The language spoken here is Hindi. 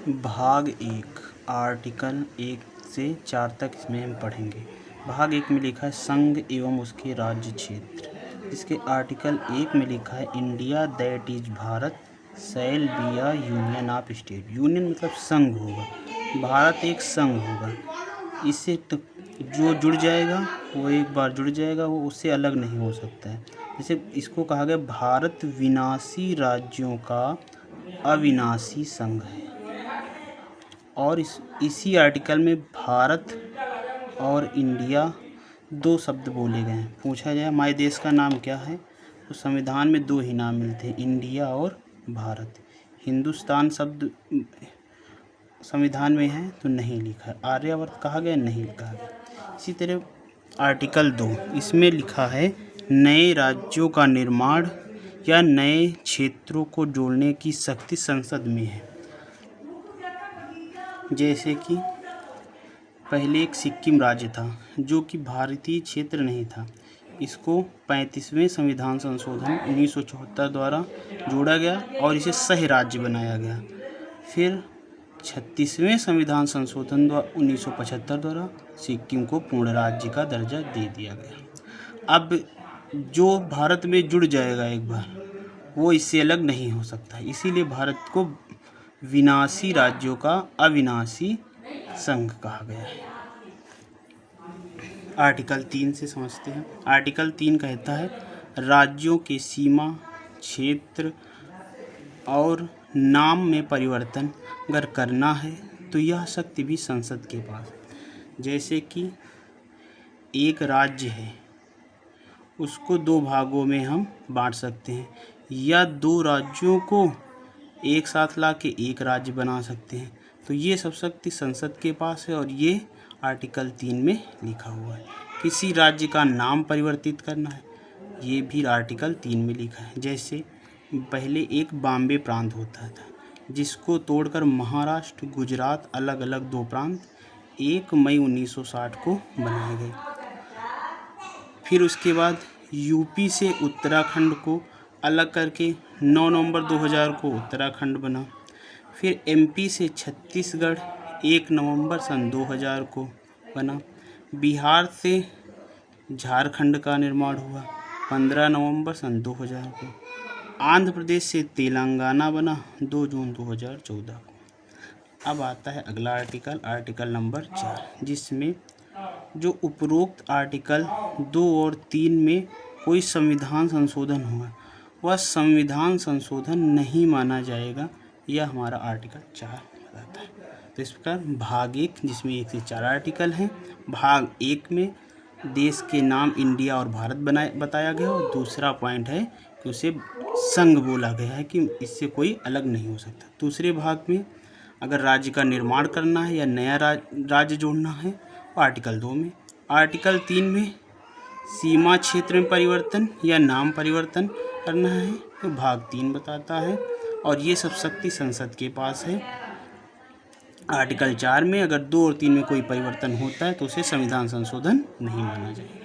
भाग 1 आर्टिकल 1 से 4 तक इसमें हम पढ़ेंगे। भाग 1 में लिखा है संघ एवं उसके राज्य क्षेत्र। इसके आर्टिकल 1 में लिखा है India that is Bharat shall be a union of state. Union मतलब संघ होगा, भारत एक संघ होगा। इससे जो जुड़ जाएगा वो एक बार जुड़ जाएगा, वो उससे अलग नहीं हो सकता है। जैसे इसको कहा गया भारत विनाशी राज्यों का अविनाशी संघ है। और इसी आर्टिकल में भारत और इंडिया दो शब्द बोले गए हैं। पूछा जाए हमारे देश का नाम क्या है, तो संविधान में दो ही नाम मिलते हैं, इंडिया और भारत। हिंदुस्तान शब्द संविधान में है तो नहीं लिखा है। आर्यावर्त कहा गया, नहीं लिखा गया। इसी तरह आर्टिकल 2 इसमें लिखा है नए राज्यों का निर्माण या नए क्षेत्रों को जोड़ने की शक्ति संसद में है। जैसे कि पहले एक सिक्किम राज्य था जो कि भारतीय क्षेत्र नहीं था। इसको 35वें संविधान संशोधन 1974 द्वारा जोड़ा गया और इसे सह राज्य बनाया गया। फिर 36वें संविधान संशोधन 1975 द्वारा सिक्किम को पूर्ण राज्य का दर्जा दे दिया गया। अब जो भारत में जुड़ जाएगा एक बार, वो इससे अलग नहीं हो सकता। इसीलिए भारत को विनाशी राज्यों का अविनाशी संघ कहा गया है। आर्टिकल 3 से समझते हैं। आर्टिकल 3 कहता है राज्यों के सीमा क्षेत्र और नाम में परिवर्तन अगर करना है तो यह शक्ति भी संसद के पास है। जैसे कि एक राज्य है, उसको दो भागों में हम बांट सकते हैं, या दो राज्यों को एक साथ ला के एक राज्य बना सकते हैं। तो ये सब शक्ति संसद के पास है और ये आर्टिकल 3 में लिखा हुआ है। किसी राज्य का नाम परिवर्तित करना है, ये भी आर्टिकल 3 में लिखा है। जैसे पहले एक बॉम्बे प्रांत होता था, जिसको तोड़कर महाराष्ट्र गुजरात अलग अलग दो प्रांत 1 मई 1960 को बनाए गए। फिर उसके बाद यूपी से उत्तराखंड को अलग करके 9 नवंबर 2000 को उत्तराखंड बना। फिर एमपी से छत्तीसगढ़ 1 नवंबर सन 2000 को बना। बिहार से झारखंड का निर्माण हुआ 15 नवंबर सन 2000 को। आंध्र प्रदेश से तेलंगाना बना 2 जून 2014 को। अब आता है अगला आर्टिकल, आर्टिकल नंबर 4, जिसमें जो उपरोक्त आर्टिकल 2 और 3 में कोई संविधान संशोधन हुआ, वह संविधान संशोधन नहीं माना जाएगा। यह हमारा आर्टिकल 4 बताता है। तो इस प्रकार भाग 1, जिसमें 1 से 4 आर्टिकल हैं, भाग 1 में देश के नाम इंडिया और भारत बताया गया और दूसरा पॉइंट है कि उसे संघ बोला गया है कि इससे कोई अलग नहीं हो सकता। दूसरे भाग में अगर राज्य का निर्माण करना है या नया राज्य जोड़ना है, तो आर्टिकल 2 में। आर्टिकल 3 में सीमा क्षेत्र में परिवर्तन या नाम परिवर्तन करना है, तो भाग 3 बताता है और ये सब शक्ति संसद के पास है। आर्टिकल 4 में अगर 2 और 3 में कोई परिवर्तन होता है तो उसे संविधान संशोधन नहीं माना जाएगा।